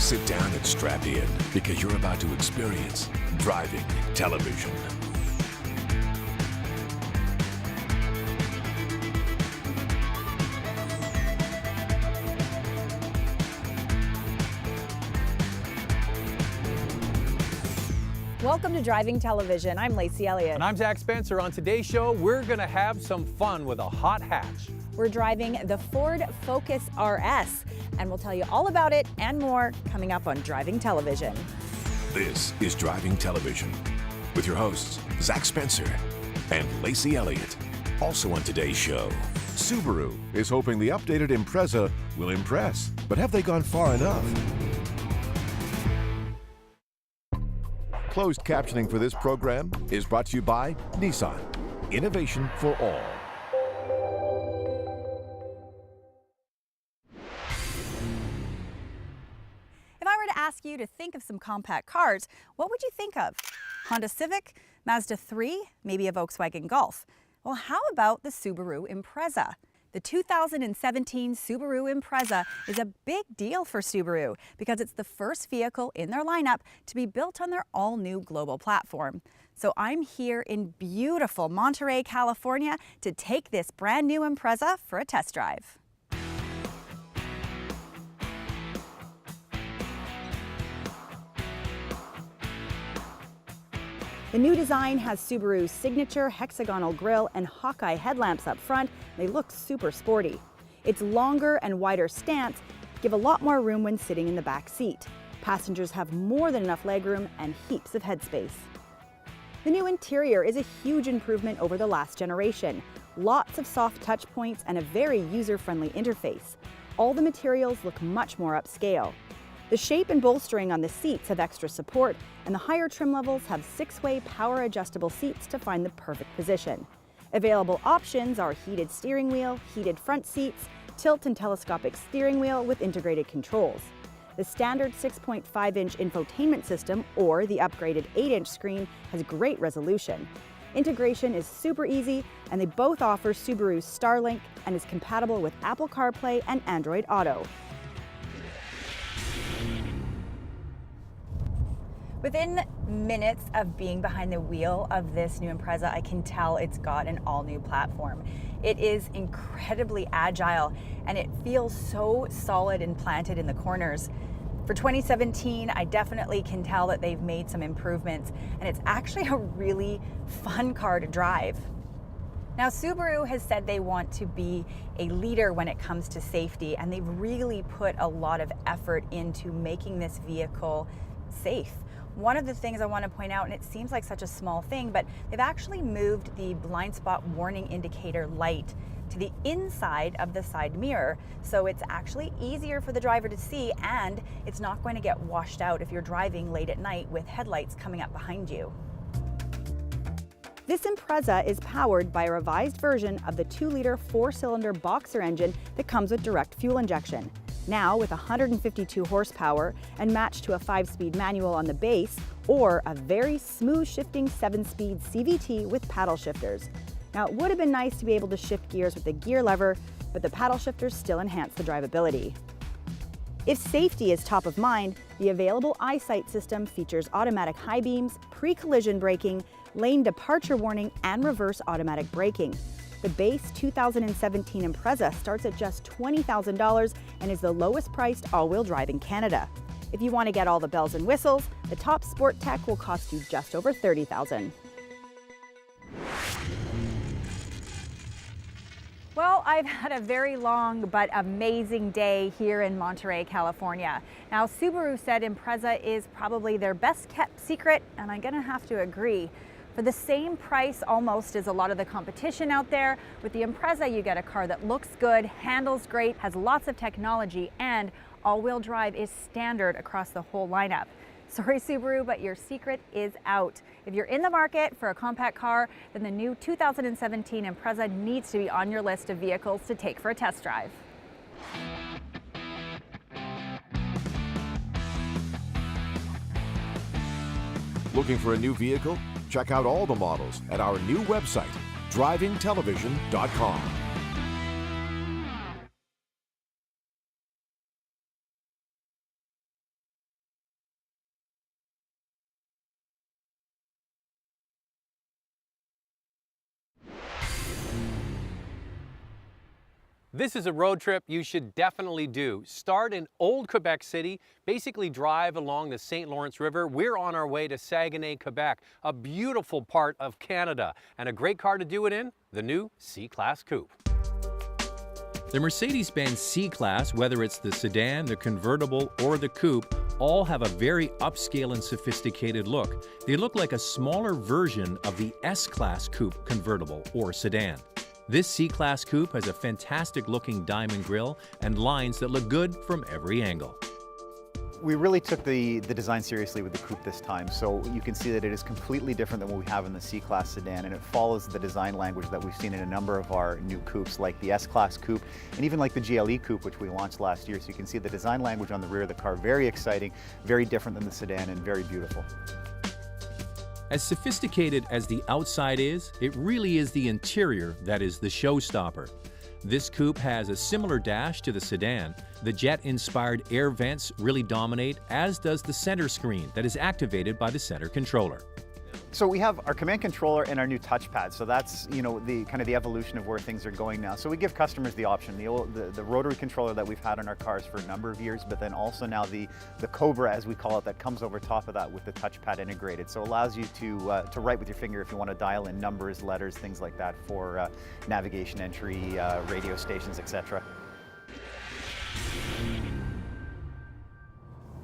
Sit down and strap in because you're about to experience driving television. Welcome to Driving Television. I'm Lacey Elliott. And I'm Zach Spencer. On today's show, we're going to have some fun with a hot hatch. We're driving the Ford Focus RS, and we'll tell you all about it and more coming up on Driving Television. This is Driving Television with your hosts, Zach Spencer and Lacey Elliott. Also on today's show, Subaru is hoping the updated Impreza will impress, but have they gone far enough? Closed captioning for this program is brought to you by Nissan. Innovation for all. If I were to ask you to think of some compact cars, what would you think of? Honda Civic, Mazda 3, maybe a Volkswagen Golf. Well, how about the Subaru Impreza? The 2017 Subaru Impreza is a big deal for Subaru because it's the first vehicle in their lineup to be built on their all-new global platform. So I'm here in beautiful Monterey, California to take this brand new Impreza for a test drive. The new design has Subaru's signature hexagonal grille and Hawkeye headlamps up front. They look super sporty. Its longer and wider stance give a lot more room when sitting in the back seat. Passengers have more than enough legroom and heaps of headspace. The new interior is a huge improvement over the last generation. Lots of soft touch points and a very user-friendly interface. All the materials look much more upscale. The shape and bolstering on the seats have extra support, and the higher trim levels have 6-way power-adjustable seats to find the perfect position. Available options are heated steering wheel, heated front seats, tilt and telescopic steering wheel with integrated controls. The standard 6.5-inch infotainment system or the upgraded 8-inch screen has great resolution. Integration is super easy, and they both offer Subaru's Starlink and is compatible with Apple CarPlay and Android Auto. Within minutes of being behind the wheel of this new Impreza, I can tell it's got an all-new platform. It is incredibly agile, and it feels so solid and planted in the corners. For 2017, I definitely can tell that they've made some improvements, and it's actually a really fun car to drive. Now, Subaru has said they want to be a leader when it comes to safety, and they've really put a lot of effort into making this vehicle safe. One of the things I want to point out, and it seems like such a small thing, but they've actually moved the blind spot warning indicator light to the inside of the side mirror. So it's actually easier for the driver to see, and it's not going to get washed out if you're driving late at night with headlights coming up behind you. This Impreza is powered by a revised version of the 2-liter 4-cylinder boxer engine that comes with direct fuel injection. Now with 152 horsepower and matched to a 5-speed manual on the base or a very smooth shifting 7-speed CVT with paddle shifters. Now it would have been nice to be able to shift gears with the gear lever, but the paddle shifters still enhance the drivability. If safety is top of mind, the available EyeSight system features automatic high beams, pre-collision braking, lane departure warning, and reverse automatic braking. The base 2017 Impreza starts at just $20,000 and is the lowest priced all-wheel drive in Canada. If you want to get all the bells and whistles, the top sport tech will cost you just over $30,000. Well, I've had a very long but amazing day here in Monterey, California. Now, Subaru said Impreza is probably their best kept secret, and I'm gonna have to agree. For the same price almost as a lot of the competition out there, with the Impreza you get a car that looks good, handles great, has lots of technology, and all-wheel drive is standard across the whole lineup. Sorry Subaru, but your secret is out. If you're in the market for a compact car, then the new 2017 Impreza needs to be on your list of vehicles to take for a test drive. Looking for a new vehicle? Check out all the models at our new website, drivingtelevision.com. This is a road trip you should definitely do. Start in Old Quebec City, basically drive along the St. Lawrence River. We're on our way to Saguenay, Quebec, a beautiful part of Canada, and a great car to do it in, the new C-Class Coupe. The Mercedes-Benz C-Class, whether it's the sedan, the convertible, or the coupe, all have a very upscale and sophisticated look. They look like a smaller version of the S-Class coupe convertible or sedan. This C-Class coupe has a fantastic looking diamond grille and lines that look good from every angle. We really took the design seriously with the coupe this time, so you can see that it is completely different than what we have in the C-Class sedan, and it follows the design language that we've seen in a number of our new coupes, like the S-Class coupe, and even like the GLE coupe, which we launched last year. So you can see the design language on the rear of the car, very exciting, very different than the sedan, and very beautiful. As sophisticated as the outside is, it really is the interior that is the showstopper. This coupe has a similar dash to the sedan. The jet-inspired air vents really dominate, as does the center screen that is activated by the center controller. So we have our command controller and our new touchpad. So that's, you know, the kind of the evolution of where things are going now. So we give customers the option, the rotary controller that we've had on our cars for a number of years, but then also now the Cobra, as we call it, that comes over top of that with the touchpad integrated. So it allows you to write with your finger if you want to dial in numbers, letters, things like that for navigation entry, radio stations, etc.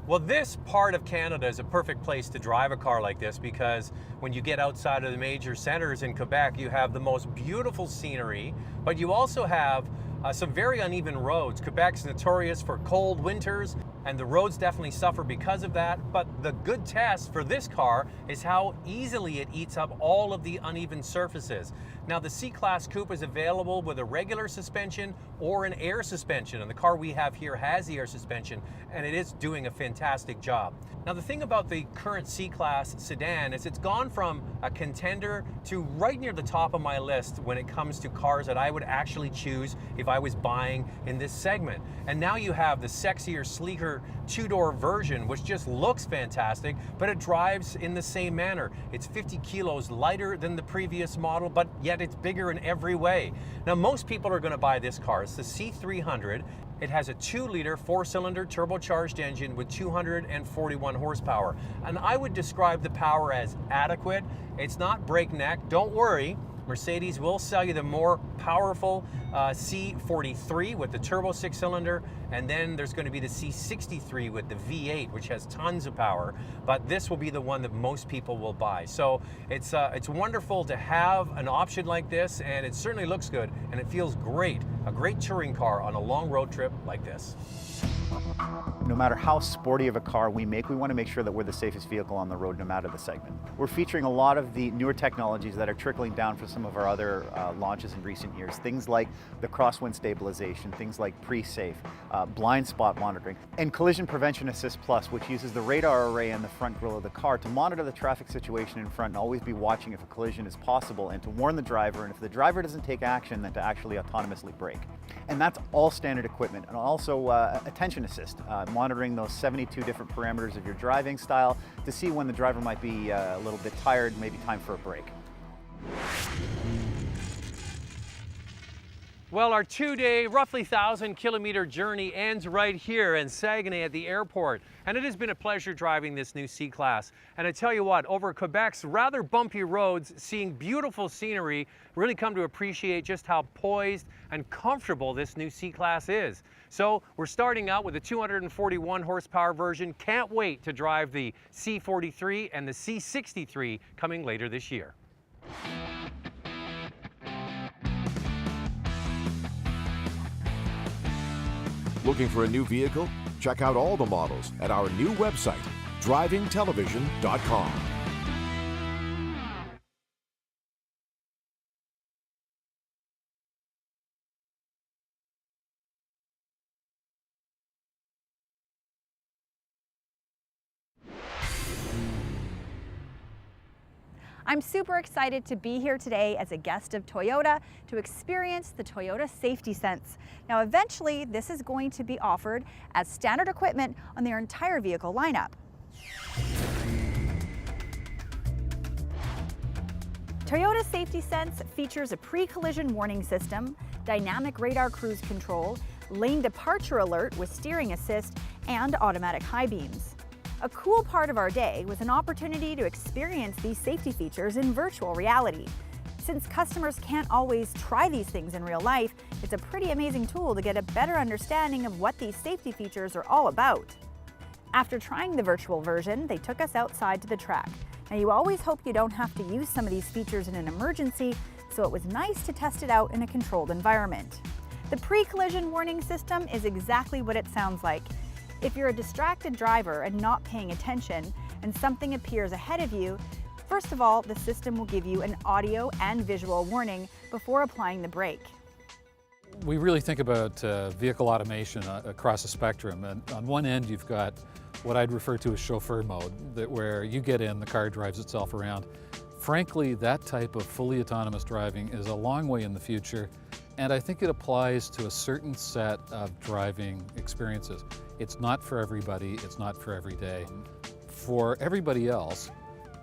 Well, this part of Canada is a perfect place to drive a car like this because when you get outside of the major centers in Quebec, you have the most beautiful scenery, but you also have some very uneven roads. Quebec's notorious for cold winters, and the roads definitely suffer because of that. But the good test for this car is how easily it eats up all of the uneven surfaces. Now, the C-Class Coupe is available with a regular suspension or an air suspension, and the car we have here has the air suspension, and it is doing a fantastic job. Now, the thing about the current C-Class sedan is it's gone from a contender to right near the top of my list when it comes to cars that I would actually choose if I was buying in this segment. And now you have the sexier, sleeker two-door version, which just looks fantastic, but it drives in the same manner. It's 50 kilos lighter than the previous model, but yet it's bigger in every way. Now, most people are going to buy this car. It's the C300. It has a 2-liter 4-cylinder turbocharged engine with 241 horsepower. And I would describe the power as adequate. It's not breakneck. Don't worry. Mercedes will sell you the more powerful C43 with the turbo 6-cylinder, and then there's going to be the C63 with the V8, which has tons of power, but this will be the one that most people will buy. So it's wonderful to have an option like this, and it certainly looks good, and it feels great. A great touring car on a long road trip like this. No matter how sporty of a car we make, we want to make sure that we're the safest vehicle on the road, no matter the segment. We're featuring a lot of the newer technologies that are trickling down from some of our other launches in recent years. Things like the crosswind stabilization, things like pre-safe, blind spot monitoring, and collision prevention assist plus, which uses the radar array in the front grille of the car to monitor the traffic situation in front and always be watching if a collision is possible, and to warn the driver, and if the driver doesn't take action, then to actually autonomously brake. And that's all standard equipment. And also attention assist, monitoring those 72 different parameters of your driving style to see when the driver might be a little bit tired, maybe time for a break. Well, our 2-day, roughly 1,000-kilometer journey ends right here in Saguenay at the airport. And it has been a pleasure driving this new C-Class. And I tell you what, over Quebec's rather bumpy roads, seeing beautiful scenery, really come to appreciate just how poised and comfortable this new C-Class is. So we're starting out with the 241 horsepower version. Can't wait to drive the C43 and the C63 coming later this year. Looking for a new vehicle? Check out all the models at our new website, drivingtelevision.com. I'm super excited to be here today as a guest of Toyota to experience the Toyota Safety Sense. Now, eventually, this is going to be offered as standard equipment on their entire vehicle lineup. Toyota Safety Sense features a pre-collision warning system, dynamic radar cruise control, lane departure alert with steering assist, and automatic high beams. A cool part of our day was an opportunity to experience these safety features in virtual reality. Since customers can't always try these things in real life, it's a pretty amazing tool to get a better understanding of what these safety features are all about. After trying the virtual version, they took us outside to the track. Now, you always hope you don't have to use some of these features in an emergency, so it was nice to test it out in a controlled environment. The pre-collision warning system is exactly what it sounds like. If you're a distracted driver and not paying attention and something appears ahead of you, first of all, the system will give you an audio and visual warning before applying the brake. We really think about vehicle automation across the spectrum, and on one end you've got what I'd refer to as chauffeur mode, where you get in, the car drives itself around. Frankly, that type of fully autonomous driving is a long way in the future, and I think it applies to a certain set of driving experiences. It's not for everybody, it's not for every day. For everybody else,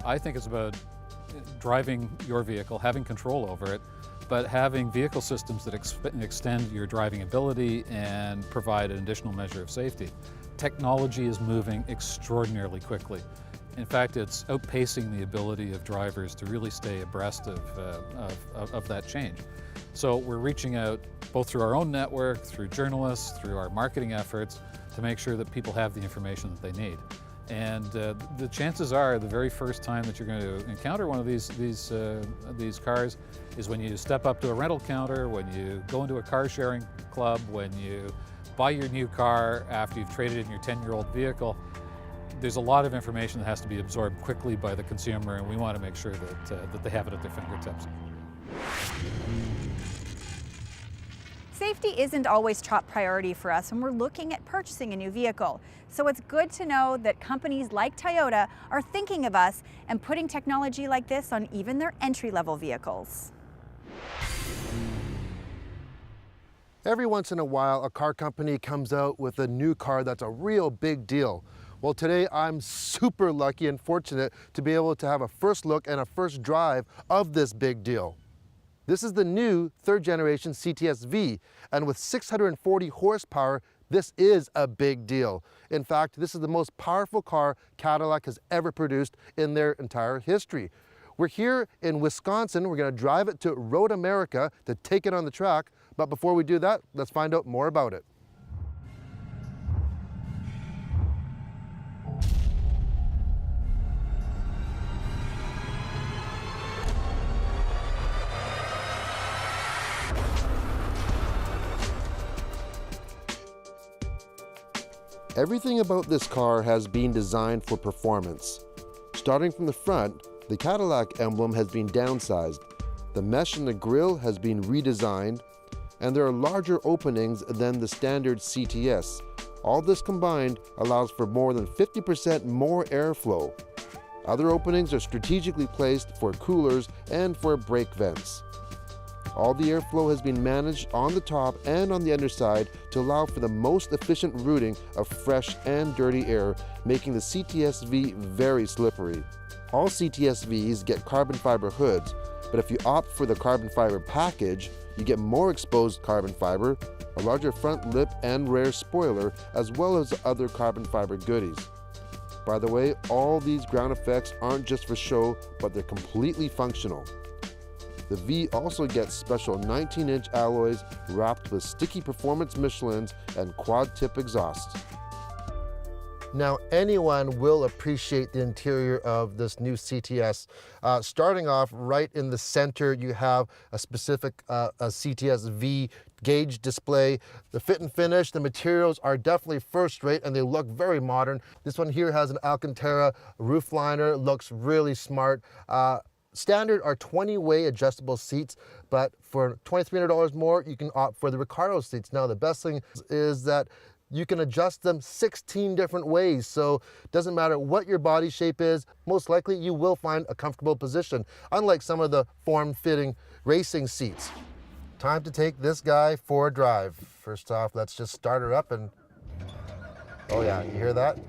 I think it's about driving your vehicle, having control over it, but having vehicle systems that extend your driving ability and provide an additional measure of safety. Technology is moving extraordinarily quickly. In fact, it's outpacing the ability of drivers to really stay abreast of that change. So we're reaching out both through our own network, through journalists, through our marketing efforts to make sure that people have the information that they need. And the chances are the very first time that you're going to encounter one of these cars is when you step up to a rental counter, when you go into a car sharing club, when you buy your new car after you've traded in your 10-year-old vehicle. There's a lot of information that has to be absorbed quickly by the consumer, and we want to make sure that they have it at their fingertips. Safety isn't always top priority for us when we're looking at purchasing a new vehicle. So it's good to know that companies like Toyota are thinking of us and putting technology like this on even their entry-level vehicles. Every once in a while, a car company comes out with a new car that's a real big deal. Well, today I'm super lucky and fortunate to be able to have a first look and a first drive of this big deal. This is the new third generation CTS V, and with 640 horsepower, this is a big deal. In fact, this is the most powerful car Cadillac has ever produced in their entire history. We're here in Wisconsin. We're going to drive it to Road America to take it on the track. But before we do that, let's find out more about it. Everything about this car has been designed for performance. Starting from the front, the Cadillac emblem has been downsized. The mesh in the grille has been redesigned, and there are larger openings than the standard CTS. All this combined allows for more than 50% more airflow. Other openings are strategically placed for coolers and for brake vents. All the airflow has been managed on the top and on the underside to allow for the most efficient routing of fresh and dirty air, making the CTS-V very slippery. All CTS-Vs get carbon fiber hoods, but if you opt for the carbon fiber package, you get more exposed carbon fiber, a larger front lip and rear spoiler, as well as other carbon fiber goodies. By the way, all these ground effects aren't just for show, but they're completely functional. The V also gets special 19-inch alloys wrapped with sticky performance Michelins and quad-tip exhausts. Now, anyone will appreciate the interior of this new CTS. Starting off right in the center, you have a specific a CTS V gauge display. The fit and finish, the materials are definitely first rate and they look very modern. This one here has an Alcantara roof liner, looks really smart. Standard are 20-way adjustable seats, but for $2,300 more, you can opt for the Recaro seats. Now, the best thing is that you can adjust them 16 different ways, so it doesn't matter what your body shape is, most likely you will find a comfortable position, unlike some of the form-fitting racing seats. Time to take this guy for a drive. First off, let's just start her up and, oh yeah, you hear that?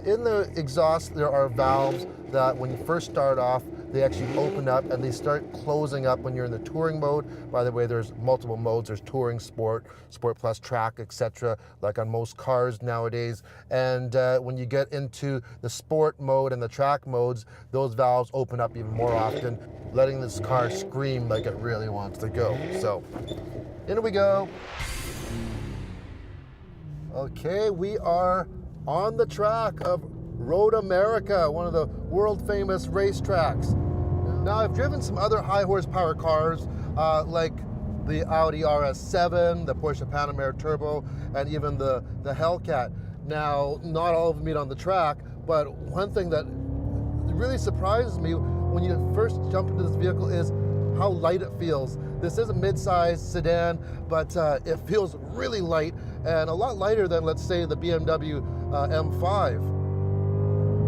In the exhaust, there are valves that when you first start off, they actually open up and they start closing up when you're in the touring mode. By the way, there's multiple modes. There's touring, sport, sport plus, track, etc., like on most cars nowadays. And when you get into the sport mode and the track modes, those valves open up even more often, letting this car scream like it really wants to go. So, in we go. Okay, we are on the track of Road America, one of the world famous racetracks. Now, I've driven some other high horsepower cars like the Audi RS7, the Porsche Panamera Turbo, and even the Hellcat. Now, not all of them meet on the track, but one thing that really surprises me when you first jump into this vehicle is how light it feels. This is a mid-size sedan, but it feels really light and a lot lighter than, let's say, the BMW M5.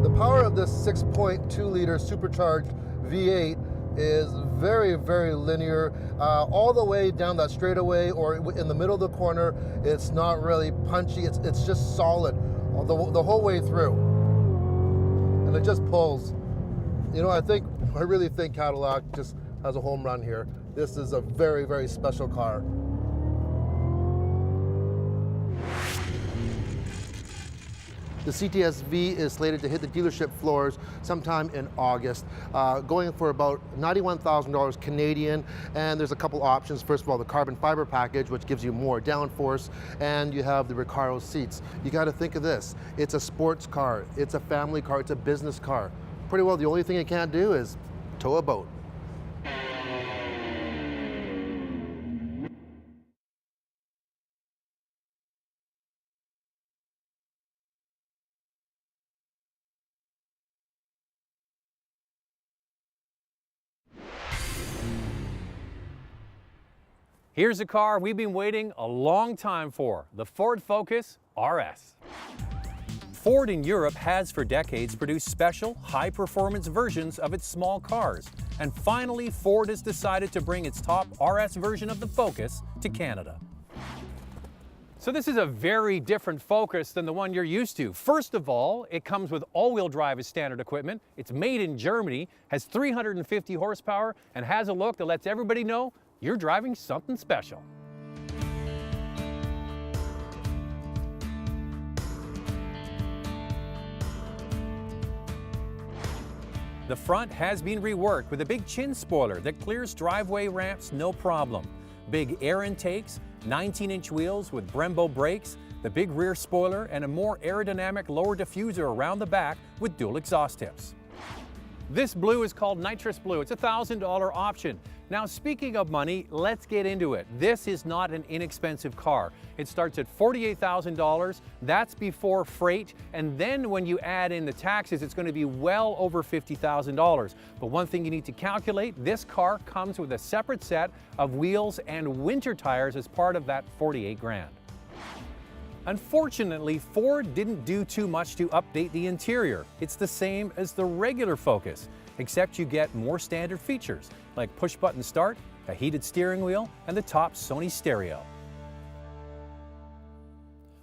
The power of this 6.2-liter supercharged V8 is very, very linear. All the way down that straightaway or in the middle of the corner, it's not really punchy. It's just solid the whole way through. And it just pulls. You know, I really think Cadillac just has a home run here. This is a very, very special car. The CTS-V is slated to hit the dealership floors sometime in August, going for about $91,000 Canadian, and there's a couple options. First of all, the carbon fiber package, which gives you more downforce, and you have the Recaro seats. You got to think of this. It's a sports car, it's a family car, it's a business car. Pretty well the only thing it can't do is tow a boat. Here's a car we've been waiting a long time for, the Ford Focus RS. Ford in Europe has for decades produced special, high-performance versions of its small cars. And finally, Ford has decided to bring its top RS version of the Focus to Canada. So this is a very different Focus than the one you're used to. First of all, it comes with all-wheel drive as standard equipment. It's made in Germany, has 350 horsepower, and has a look that lets everybody know you're driving something special. The front has been reworked with a big chin spoiler that clears driveway ramps no problem. Big air intakes, 19-inch wheels with Brembo brakes, the big rear spoiler, and a more aerodynamic lower diffuser around the back with dual exhaust tips. This blue is called Nitrous Blue. It's a $1,000 option. Now, speaking of money, let's get into it. This is not an inexpensive car. It starts at $48,000. That's before freight. And then when you add in the taxes, it's going to be well over $50,000. But one thing you need to calculate, this car comes with a separate set of wheels and winter tires as part of that 48 grand. Unfortunately, Ford didn't do too much to update the interior. It's the same as the regular Focus, except you get more standard features like push-button start, a heated steering wheel, and the top Sony stereo.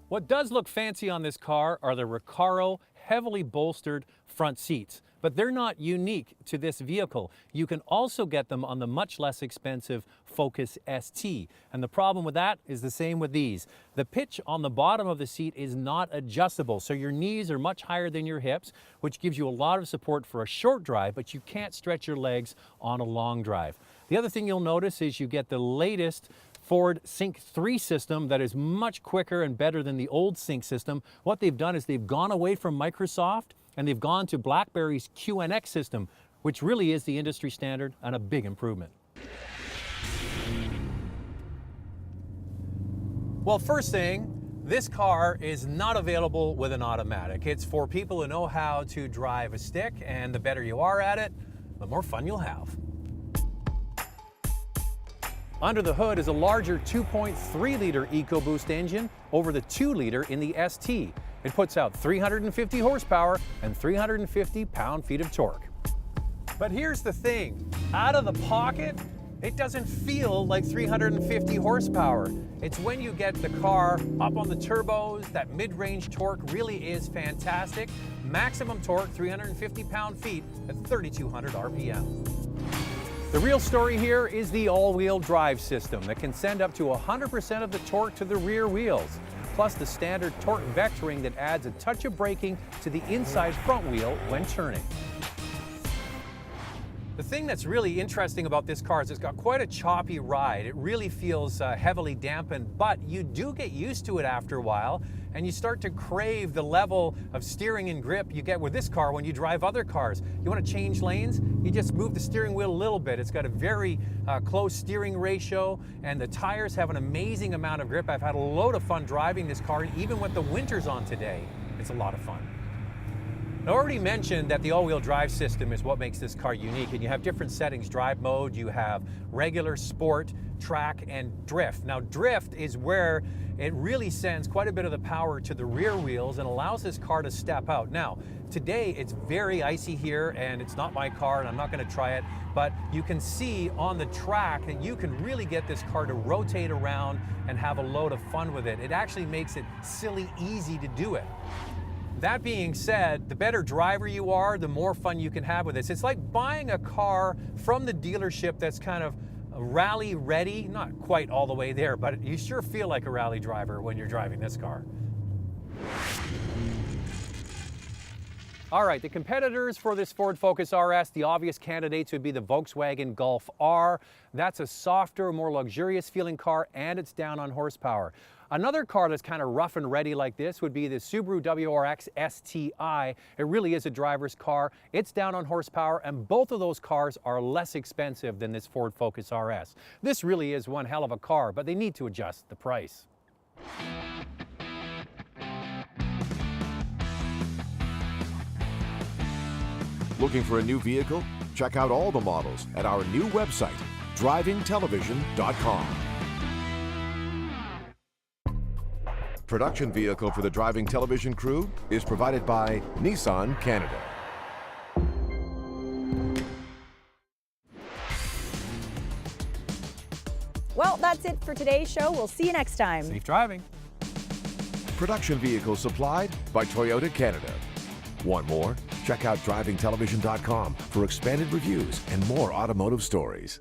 What does look fancy on this car are the Recaro heavily bolstered front seats, but they're not unique to this vehicle. You can also get them on the much less expensive Focus ST, and the problem with that is the same with these. The pitch on the bottom of the seat is not adjustable, so your knees are much higher than your hips, which gives you a lot of support for a short drive, but you can't stretch your legs on a long drive. The other thing you'll notice is you get the latest Ford Sync 3 system that is much quicker and better than the old Sync system. What they've done is they've gone away from Microsoft and they've gone to BlackBerry's QNX system, which really is the industry standard and a big improvement. Well, first thing, this car is not available with an automatic. It's for people who know how to drive a stick, and the better you are at it, the more fun you'll have. Under the hood is a larger 2.3-liter EcoBoost engine over the 2-liter in the ST. It puts out 350 horsepower and 350 pound-feet of torque. But here's the thing, out of the pocket, it doesn't feel like 350 horsepower. It's when you get the car up on the turbos, that mid-range torque really is fantastic. Maximum torque, 350 pound-feet at 3,200 RPM. The real story here is the all-wheel drive system that can send up to 100% of the torque to the rear wheels, plus the standard torque vectoring that adds a touch of braking to the inside front wheel when turning. The thing that's really interesting about this car is it's got quite a choppy ride. It really feels heavily dampened, but you do get used to it after a while, and you start to crave the level of steering and grip you get with this car when you drive other cars. You want to change lanes, you just move the steering wheel a little bit. It's got a very close steering ratio, and the tires have an amazing amount of grip. I've had a load of fun driving this car, even with the winters on today. It's a lot of fun. I already mentioned that the all-wheel drive system is what makes this car unique, and you have different settings. Drive mode, you have regular, sport, track, and drift. Now drift is where it really sends quite a bit of the power to the rear wheels and allows this car to step out. Now today it's very icy here, and it's not my car and I'm not going to try it, but you can see on the track that you can really get this car to rotate around and have a load of fun with it. It actually makes it silly easy to do it. That being said, the better driver you are, the more fun you can have with this. It's like buying a car from the dealership that's kind of rally ready, not quite all the way there, but you sure feel like a rally driver when you're driving this car. All right, the competitors for this Ford Focus RS, the obvious candidates would be the Volkswagen Golf R. That's a softer, more luxurious feeling car, and it's down on horsepower. Another car that's kind of rough and ready like this would be the Subaru WRX STI. It really is a driver's car. It's down on horsepower, and both of those cars are less expensive than this Ford Focus RS. This really is one hell of a car, but they need to adjust the price. Looking for a new vehicle? Check out all the models at our new website, drivingtelevision.com. Production vehicle for the Driving Television crew is provided by Nissan Canada. Well, that's it for today's show. We'll see you next time. Safe driving. Production vehicle supplied by Toyota Canada. Want more? Check out drivingtelevision.com for expanded reviews and more automotive stories.